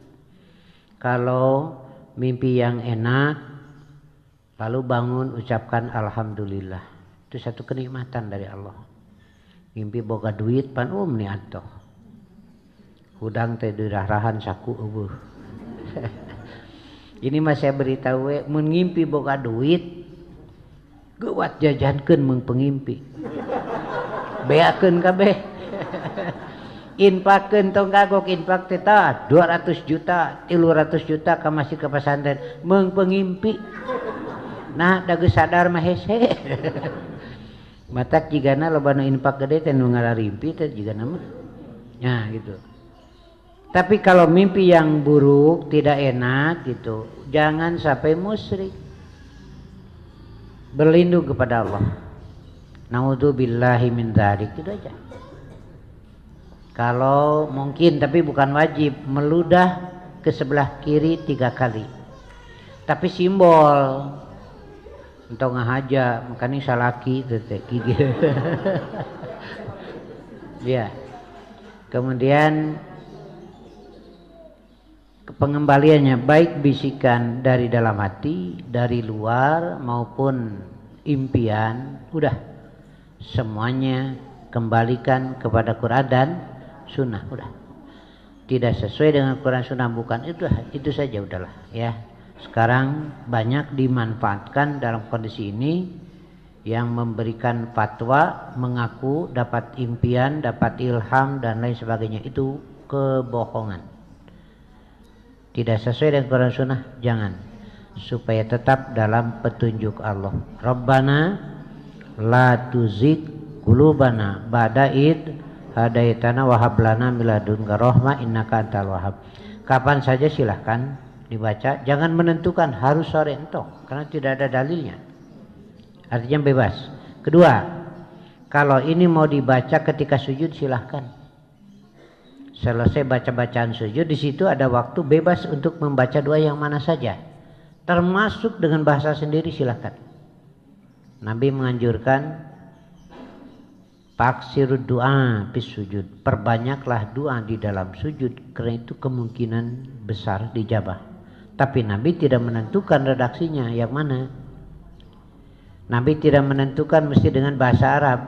Kalau mimpi yang enak, lalu bangun ucapkan alhamdulillah. Itu satu kenikmatan dari Allah. Mimpi boga duit pan nih atoh. Hudang teh dirahrahan saku eueuh. Ini mah saya beritahu we, mun ngimpi boga duit geuwat jajankeun meung pengimpi. Beakeun kabeh. Infakkeun tong kagok infak teh tah 200 juta, 300 juta ka masjid ka pesantren meung pengimpi. Nah, da geus sadar mah hese. Matak jigana loba nu infak gede teh nu ngararimpi teh jigana mah. Nah, gitu. Tapi kalau mimpi yang buruk, tidak enak gitu, jangan sampai musyrik. Berlindung kepada Allah. Naudzubillahi min dzalik, itu aja. Kalau mungkin, tapi bukan wajib, meludah ke sebelah kiri 3 kali. Tapi simbol untuk ngahaja, makanya salaki teh gitu. Ya. Kemudian pengembaliannya baik bisikan dari dalam hati, dari luar maupun impian, udah semuanya kembalikan kepada Quran dan Sunnah. Udah tidak sesuai dengan Quran Sunnah bukan, itu saja udahlah ya. Sekarang banyak dimanfaatkan dalam kondisi ini yang memberikan fatwa mengaku dapat impian, dapat ilham dan lain sebagainya, itu kebohongan. Tidak sesuai dengan Quran Sunnah, jangan. Supaya tetap dalam petunjuk Allah. Rabbana la tuzigh qulubana ba'da id hadaitana wa hab lana min ladunka rahmah innaka antal wahhab. Kapan saja silahkan dibaca, jangan menentukan harus sore entok karena tidak ada dalilnya. Artinya bebas. Kedua, kalau ini mau dibaca ketika sujud silahkan. Selesai baca-bacaan sujud, di situ ada waktu bebas untuk membaca doa yang mana saja, termasuk dengan bahasa sendiri silahkan. Nabi menganjurkan taksirud doa bis sujud, perbanyaklah doa di dalam sujud karena itu kemungkinan besar dijabah. Tapi Nabi tidak menentukan redaksinya yang mana. Nabi tidak menentukan mesti dengan bahasa Arab.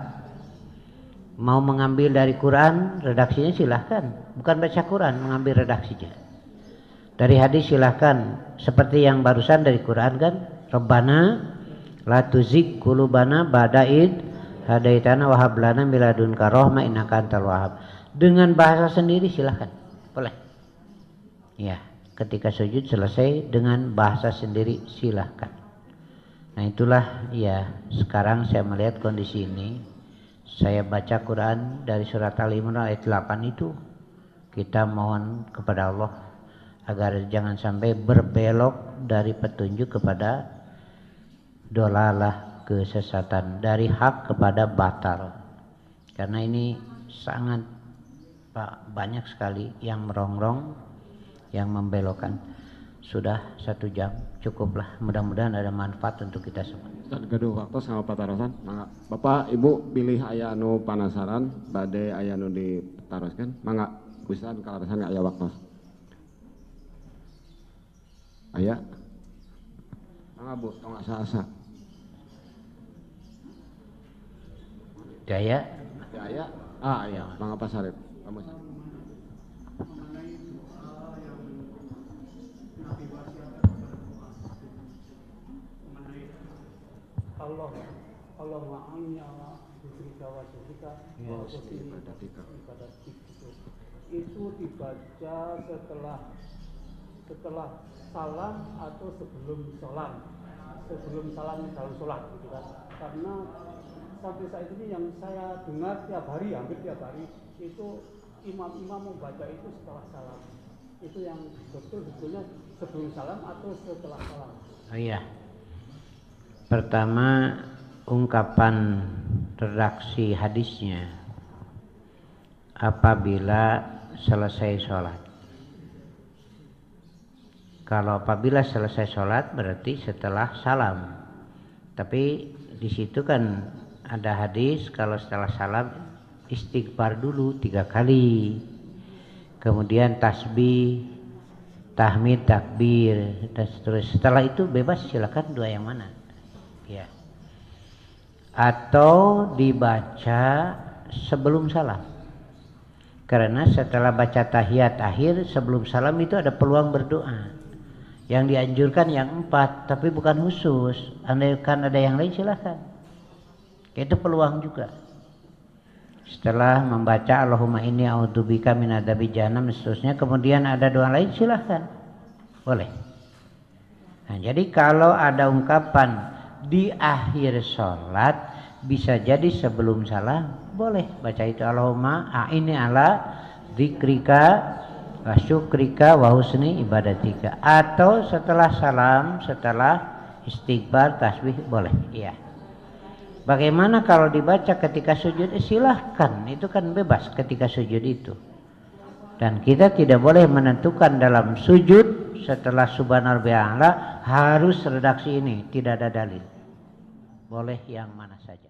Mau mengambil dari Quran, redaksinya silahkan. Bukan baca Quran, mengambil redaksinya. Dari hadis silahkan. Seperti yang barusan dari Quran kan. Rabbana la tuzigh qulubana ba'da id hadaitana wa hab lana min ladunka rahmah innaka antal wahhab. Dengan bahasa sendiri silahkan. Boleh. Ya, ketika sujud selesai dengan bahasa sendiri silahkan. Nah itulah ya, sekarang saya melihat kondisi ini. Saya baca Quran dari surat Al-Imran ayat 8 itu, kita mohon kepada Allah agar jangan sampai berbelok dari petunjuk kepada dolalah, kesesatan, dari hak kepada batal. Karena ini sangat banyak sekali yang merongrong, yang membelokkan. Sudah 1 jam, cukuplah. Mudah-mudahan ada manfaat untuk kita semua. Dan gaduh waktu sama patarosan. Mangga Bapak Ibu pilih aya anu panasaran bade aya anu ditaroskeun. Mangga kuisan kalarasan aya waktu. Aya. Mangga Bu, tong asa-asa. Jaya. Jaya. Iya, Mangga Pak Sarip. Kamu Sarip. Allah ma'amnya Bisrika wa Syurika itu dibaca setelah salam atau sebelum salam dalam sholat gitu kan. Karena sampai saat ini yang saya dengar hampir tiap hari itu imam-imam membaca itu setelah salam. Itu yang betul sebetulnya sebelum salam atau setelah salam. Oh iya. Pertama, ungkapan redaksi hadisnya apabila selesai sholat. Kalau apabila selesai sholat berarti setelah salam. Tapi di situ kan ada hadis kalau setelah salam istighfar dulu 3 kali. Kemudian tasbih, tahmid, takbir dan seterusnya. Setelah itu bebas, silakan dua yang mana. Ya. Atau dibaca sebelum salam. Karena setelah baca tahiyat akhir sebelum salam itu ada peluang berdoa. Yang dianjurkan yang 4, tapi bukan khusus. Andaikan ada yang lain silakan. Itu peluang juga. Setelah membaca Allahumma inni a'udzubika min adzabi jahannam dan seterusnya, kemudian ada doa lain silakan. Boleh. Nah, jadi kalau ada ungkapan di akhir sholat bisa jadi sebelum salam boleh baca itu Allahumma a'inni ala dzikrika wa syukrika wa husni ibadatika, atau setelah salam, setelah istighfar, tasbih boleh. Iya. Bagaimana kalau dibaca ketika sujud? Silahkan, itu kan bebas ketika sujud itu. Dan kita tidak boleh menentukan dalam sujud setelah subhanallah bi'ala harus redaksi ini, tidak ada dalil. Boleh yang mana saja.